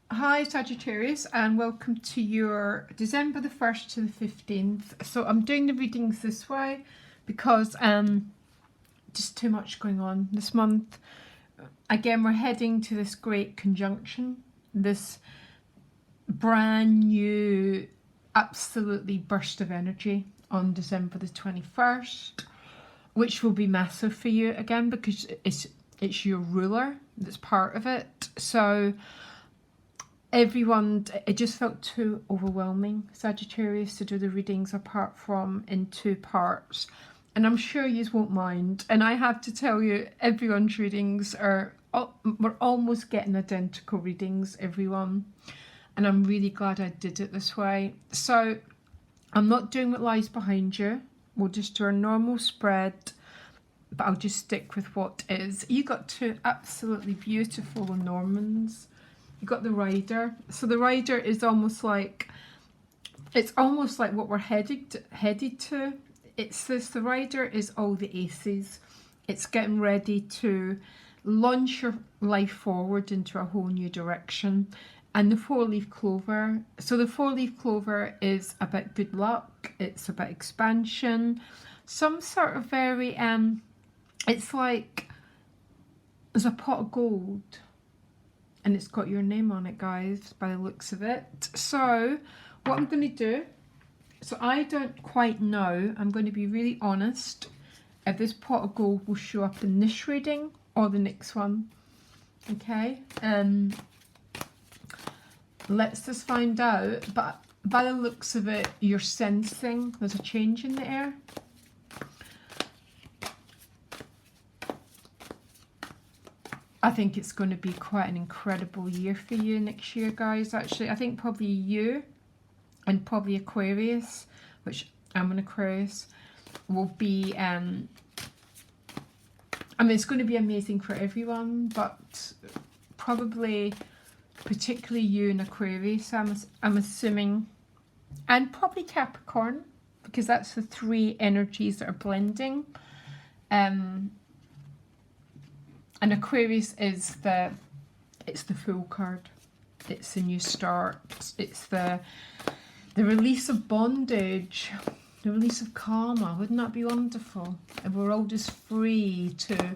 Hi Sagittarius, and welcome to your December the 1st to the 15th. So I'm doing the readings this way because just too much going on this month. Again, we're heading to this great conjunction, this brand new absolutely burst of energy on December the 21st, which will be massive for you again because it's your ruler that's part of it. So everyone, it just felt too overwhelming, Sagittarius, to do the readings apart from in two parts, and I'm sure you won't mind. And I have to tell you, everyone's readings are, we're almost getting identical readings, everyone, and I'm really glad I did it this way. So I'm not doing what lies behind you, we'll just do a normal spread, but I'll just stick with what is. You got two absolutely beautiful Normans. You got the Rider. So the Rider is almost like, it's almost like what we're headed to. It's this, the Rider is all the aces. It's getting ready to launch your life forward into a whole new direction. And the four-leaf clover. So the four-leaf clover is about good luck. It's about expansion. Some sort of very, it's like there's a pot of gold. And it's got your name on it, guys, by the looks of it. So what I'm going to do, so I don't quite know, I'm going to be really honest, if this pot of gold will show up in this reading or the next one. Okay, let's just find out. But by the looks of it, you're sensing there's a change in the air. I think it's going to be quite an incredible year for you next year, guys. Actually, I think probably you and probably Aquarius, which I'm an Aquarius, will be, I mean, it's going to be amazing for everyone, but probably particularly you and Aquarius, I'm assuming, and probably Capricorn, because that's the three energies that are blending. And Aquarius is it's the Fool card. It's the new start. It's the release of bondage, the release of karma. Wouldn't that be wonderful? If we're all just free to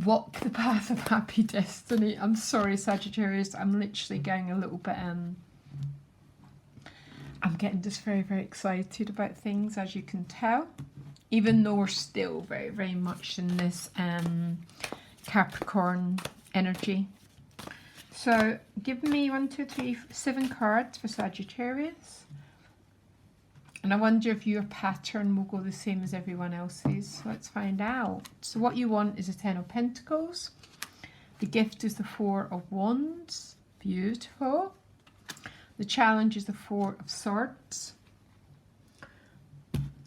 walk the path of happy destiny. I'm sorry, Sagittarius. I'm literally getting a little bit, I'm getting just very, very excited about things, as you can tell. Even though we're still very, very much in this Capricorn energy. So give me 1, 2, 3, 7 cards for Sagittarius. And I wonder if your pattern will go the same as everyone else's. Let's find out. So what you want is a 10 of Pentacles. The gift is the 4 of Wands. Beautiful. The challenge is the 4 of Swords.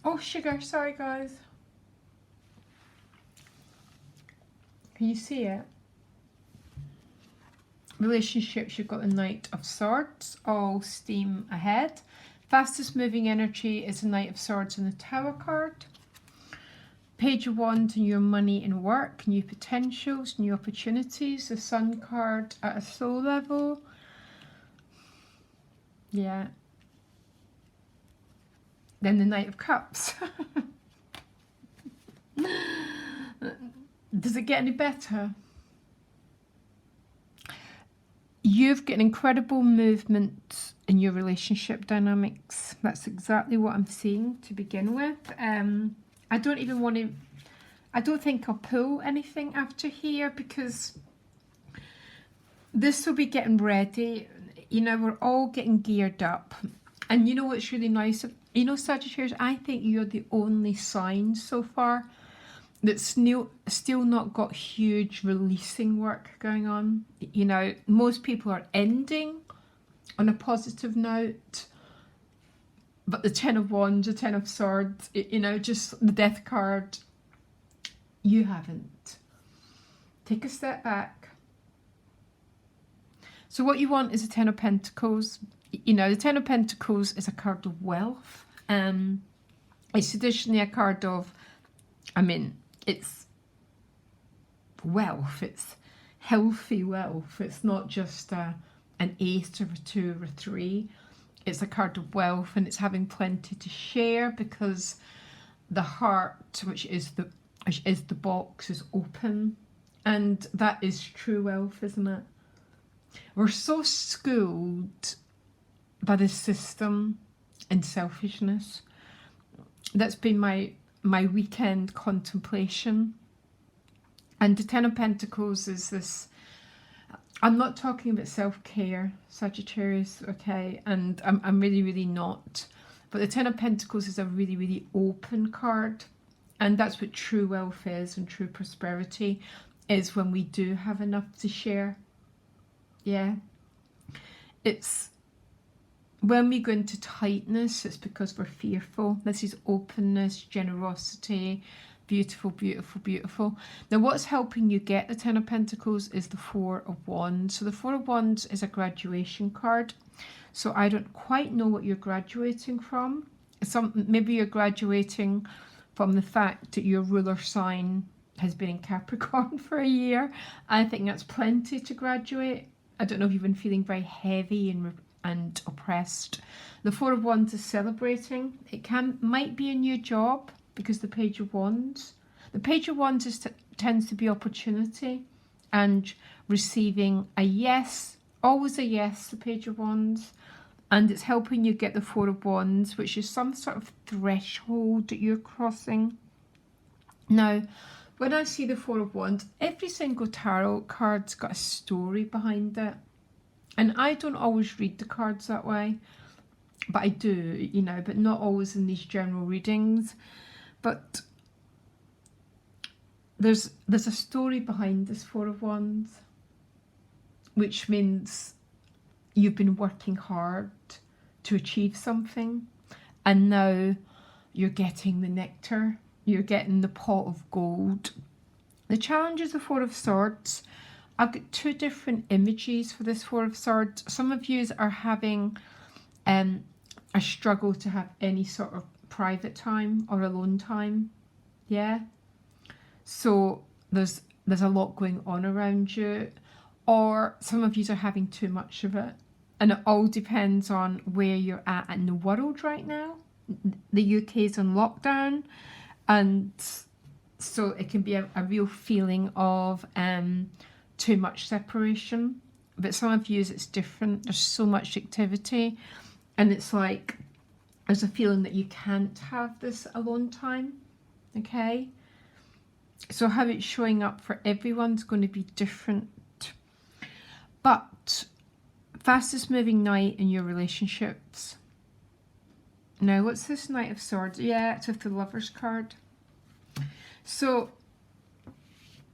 Oh, sugar, sorry guys. Can you see it? Relationships, you've got the Knight of Swords, all steam ahead. Fastest moving energy is the Knight of Swords and the Tower card. Page of Wands and your money and work, new potentials, new opportunities. The Sun card at a soul level. Yeah. Then the Knight of Cups. Does it get any better? You've got an incredible movement in your relationship dynamics. That's exactly what I'm seeing to begin with. I don't even want to, I don't think I'll pull anything after here because this will be getting ready. You know, we're all getting geared up. And you know what's really nice? You know, Sagittarius, I think you're the only sign so far that's still not got huge releasing work going on. You know, most people are ending on a positive note. But the 10 of Wands, the 10 of Swords, you know, just the Death card, you haven't. Take a step back. So what you want is a 10 of Pentacles. You know, the 10 of Pentacles is a card of wealth. It's traditionally a card of, I mean, it's wealth, it's healthy wealth. It's not just an 8 or a 2 or a 3. It's a card of wealth, and it's having plenty to share because the heart, which is the box, is open. And that is true wealth, isn't it? We're so schooled by the system in selfishness. That's been my weekend contemplation. And the Ten of Pentacles is this, I'm not talking about self-care, Sagittarius, okay, and I'm really, really not. But the Ten of Pentacles is a really, really open card. And that's what true wealth is, and true prosperity is when we do have enough to share. Yeah. It's when we go into tightness, it's because we're fearful. This is openness, generosity, beautiful, beautiful, beautiful. Now, what's helping you get the Ten of Pentacles is the Four of Wands. So the Four of Wands is a graduation card. So I don't quite know what you're graduating from. Maybe you're graduating from the fact that your ruler sign has been in Capricorn for a year. I think that's plenty to graduate. I don't know if you've been feeling very heavy and oppressed. The Four of Wands is celebrating. It might be a new job because the Page of Wands. The Page of Wands tends to be opportunity and receiving a yes, always a yes, the Page of Wands. And it's helping you get the Four of Wands, which is some sort of threshold that you're crossing. Now, when I see the Four of Wands, every single tarot card's got a story behind it. And I don't always read the cards that way, but I do, you know, but not always in these general readings. But there's a story behind this Four of Wands, which means you've been working hard to achieve something, and now you're getting the nectar, you're getting the pot of gold. The challenge is the Four of Swords. I've got two different images for this Four of Swords. Some of you are having a struggle to have any sort of private time or alone time. Yeah. So there's a lot going on around you, or some of you are having too much of it. And it all depends on where you're at in the world right now. The UK is on lockdown, and so it can be a real feeling of too much separation. But some of you, it's different. There's so much activity, and it's like there's a feeling that you can't have this alone time. Okay? So how it's showing up for everyone's going to be different. But fastest moving night in your relationships. Now, what's this Knight of Swords? Yeah, it's with the Lovers card. So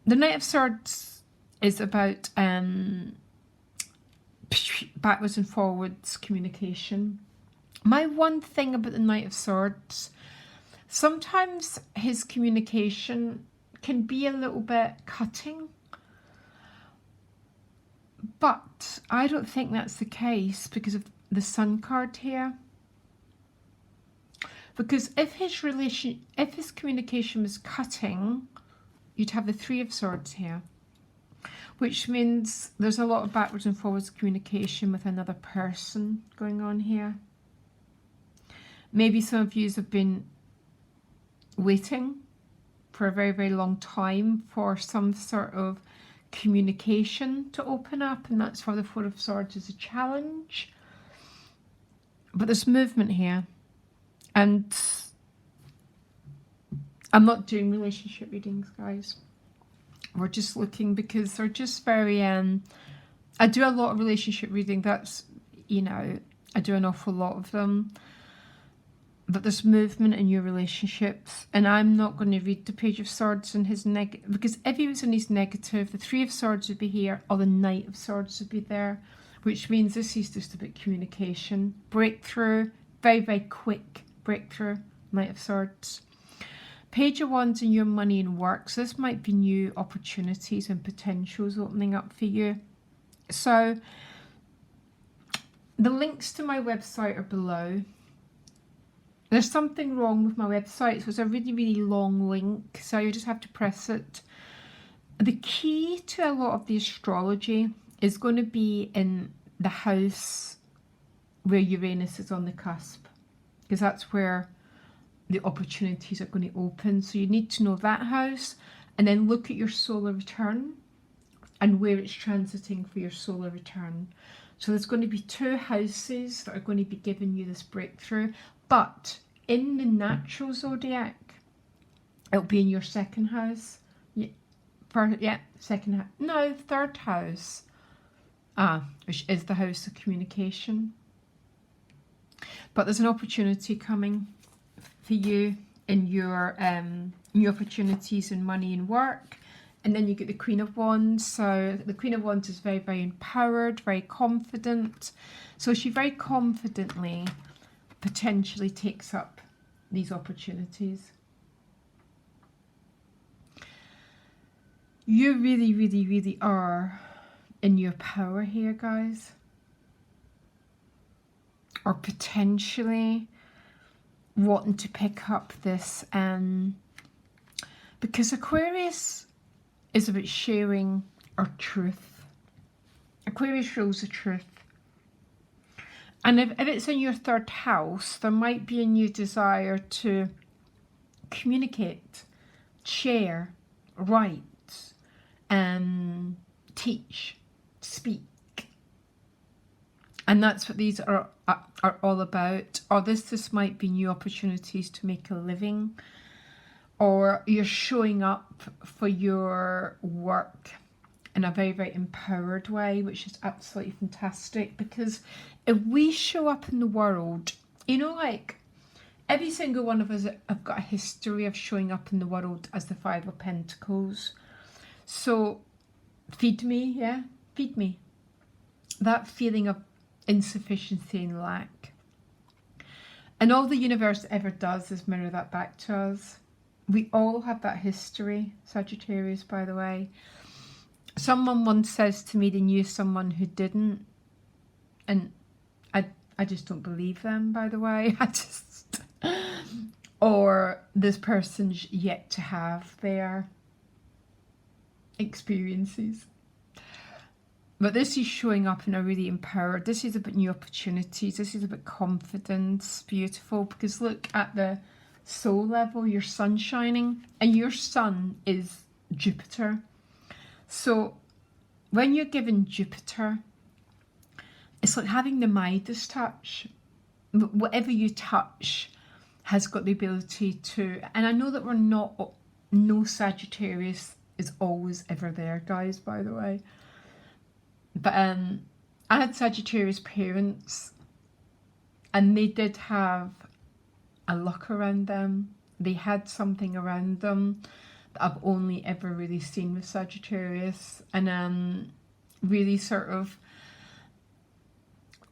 the Knight of Swords is about backwards and forwards communication. My one thing about the Knight of Swords, sometimes his communication can be a little bit cutting. But I don't think that's the case because of the Sun card here. Because if his communication was cutting, you'd have the Three of Swords here, which means there's a lot of backwards and forwards communication with another person going on here. Maybe some of you have been waiting for a very, very long time for some sort of communication to open up, and that's why the Four of Swords is a challenge. But there's movement here, and I'm not doing relationship readings, guys. We're just looking because they're just very I do a lot of relationship reading. That's, you know, I do an awful lot of them. But there's movement in your relationships, and I'm not going to read the Page of Swords in his negative, because if he was in his negative, the Three of Swords would be here, or the Knight of Swords would be there, which means this is just about communication, breakthrough, very, very quick breakthrough, Knight of Swords. Page of Wands in your money and work, so this might be new opportunities and potentials opening up for you. So the links to my website are below. There's something wrong with my website, so it's a really, really long link, so you just have to press it. The key to a lot of the astrology is going to be in the house where Uranus is on the cusp, because that's where the opportunities are going to open. So you need to know that house, and then look at your solar return and where it's transiting for your solar return. So there's going to be 2 houses that are going to be giving you this breakthrough. But in the natural zodiac, it'll be in your 2nd house. Second house. No, 3rd house. Which is the house of communication. But there's an opportunity coming for you in your new opportunities in money and work. And then you get the Queen of Wands. So the Queen of Wands is very, very empowered, very confident. So she very confidently potentially takes up these opportunities. You really, really, really are in your power here, guys. Or potentially wanting to pick up this, because Aquarius is about sharing our truth. Aquarius shows the truth. And if it's in your 3rd house, there might be a new desire to communicate, share, write, teach, speak. And that's what these are all about. Or this might be new opportunities to make a living. Or you're showing up for your work in a very, very empowered way, which is absolutely fantastic. Because if we show up in the world, you know, like every single one of us have got a history of showing up in the world as the 5 of Pentacles. So feed me, yeah, feed me. That feeling of insufficiency and lack. And all the universe ever does is mirror that back to us. We all have that history, Sagittarius, by the way. Someone once says to me they knew someone who didn't. And I just don't believe them, by the way. Or this person's yet to have their experiences. But this is showing up in a really empowered. This is about new opportunities. This is about confidence. Beautiful. Because look at the soul level. Your sun shining. And your sun is Jupiter. So when you're given Jupiter, it's like having the Midas touch. Whatever you touch has got the ability to... And I know that we're not... No Sagittarius is always ever there, guys, by the way. But I had Sagittarius parents, and they did have a luck around them. They had something around them that I've only ever really seen with Sagittarius. And really sort of...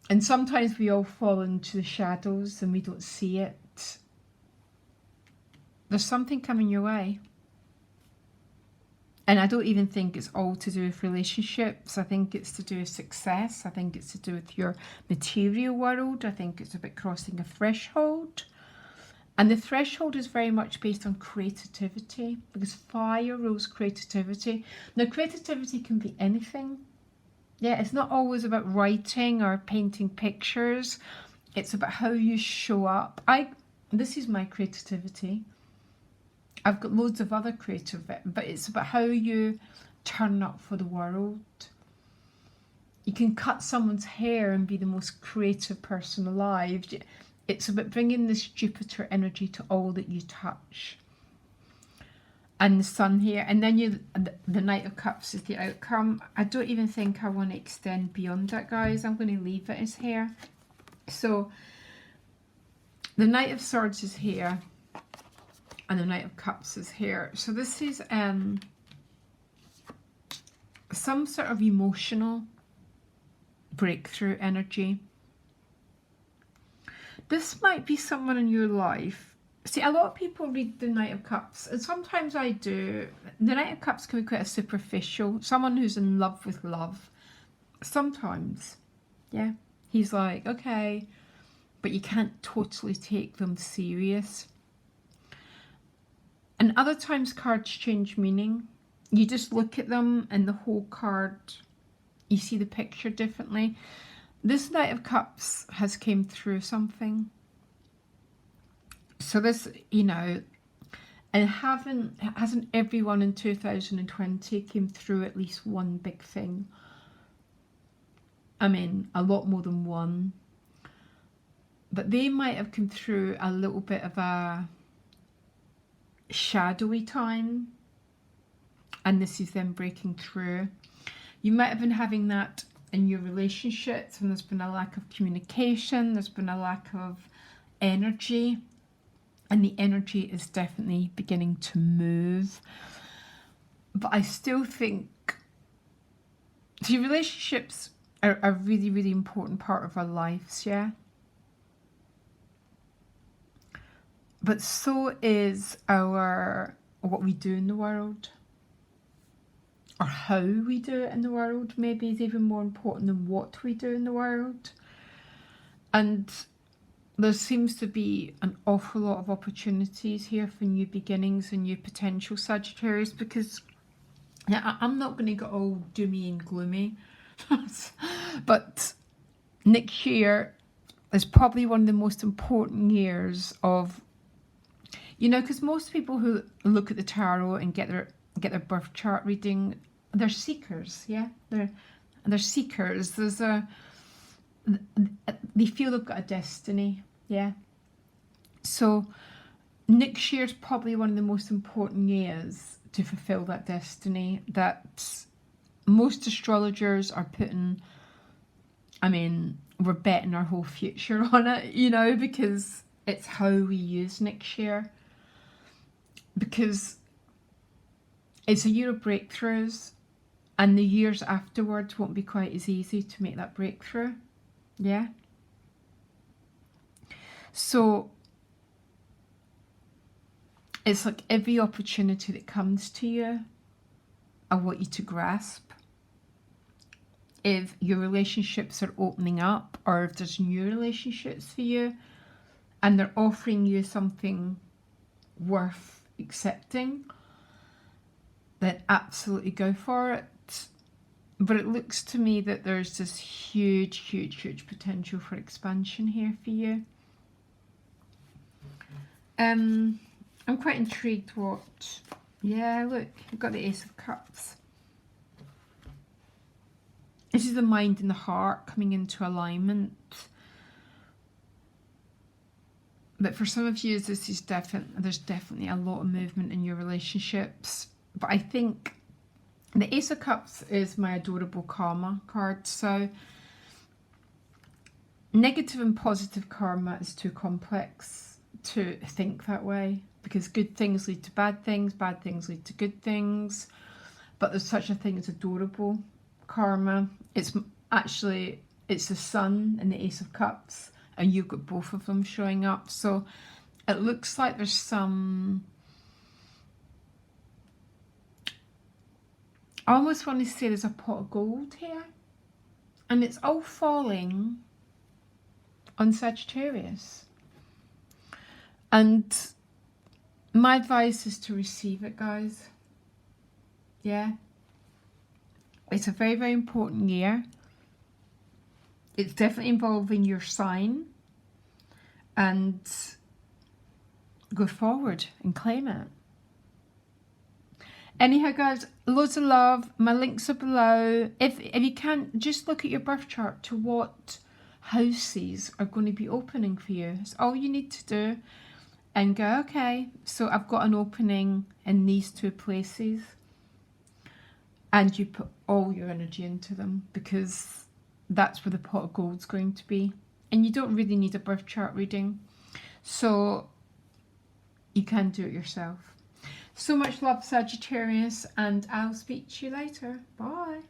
And sometimes we all fall into the shadows and we don't see it. There's something coming your way. And I don't even think it's all to do with relationships. I think it's to do with success. I think it's to do with your material world. I think it's about crossing a threshold. And the threshold is very much based on creativity, because fire rules creativity. Now, creativity can be anything. Yeah, it's not always about writing or painting pictures. It's about how you show up. This is my creativity. I've got loads of other creative, but it's about how you turn up for the world. You can cut someone's hair and be the most creative person alive. It's about bringing this Jupiter energy to all that you touch. And the sun here, and then the Knight of Cups is the outcome. I don't even think I want to extend beyond that, guys. I'm going to leave it as here. So the Knight of Swords is here, and the Knight of Cups is here. So this is some sort of emotional breakthrough energy. This might be someone in your life. See, a lot of people read the Knight of Cups, and sometimes I do. The Knight of Cups can be quite a superficial, someone who's in love with love. Sometimes, yeah, he's like, okay, but you can't totally take them serious. And other times cards change meaning. you just look at them and the whole card, you see the picture differently. This Knight of Cups has came through something. So this, you know, and hasn't everyone in 2020 came through at least one big thing? I mean, a lot more than one. But they might have come through a little bit of a shadowy time, and this is them breaking through. You might have been having that in your relationships when there's been a lack of communication, there's been a lack of energy, and the energy is definitely beginning to move. But I still think the relationships are a really, really important part of our lives, yeah? But so is what we do in the world, or how we do it in the world, maybe is even more important than what we do in the world. And there seems to be an awful lot of opportunities here for new beginnings and new potential, Sagittarius, because I'm not going to get all doomy and gloomy, but next year is probably one of the most important years of, you know, because most people who look at the tarot and get their birth chart reading, they're seekers, yeah? They're seekers. They feel they've got a destiny, yeah? So next year's probably one of the most important years to fulfill that destiny that most astrologers are putting, I mean, we're betting our whole future on it, you know, because it's how we use next year. Because it's a year of breakthroughs, and the years afterwards won't be quite as easy to make that breakthrough. Yeah? So it's like every opportunity that comes to you, I want you to grasp. If your relationships are opening up, or if there's new relationships for you, and they're offering you something worth accepting, then absolutely go for it. But it looks to me that there's this huge, huge, huge potential for expansion here for you. I'm quite intrigued what, yeah, look, you've got the Ace of Cups. This is the mind and the heart coming into alignment. But for some of you, this is there's definitely a lot of movement in your relationships. But I think the Ace of Cups is my adorable karma card. So negative and positive karma is too complex to think that way, because good things lead to bad things lead to good things. But there's such a thing as adorable karma. It's the Sun and the Ace of Cups, and you've got both of them showing up. So it looks like there's some, I almost want to say there's a pot of gold here, and it's all falling on Sagittarius. And my advice is to receive it, guys. Yeah. It's a very, very important year. It's definitely involving your sign, and go forward and claim it. Anyhow, guys, loads of love. My links are below. If you can't, just look at your birth chart to what houses are going to be opening for you. It's all you need to do, and go, okay, so I've got an opening in these two places, and you put all your energy into them, because that's where the pot of gold's going to be. And you don't really need a birth chart reading, so you can do it yourself. So much love, Sagittarius, and I'll speak to you later. Bye.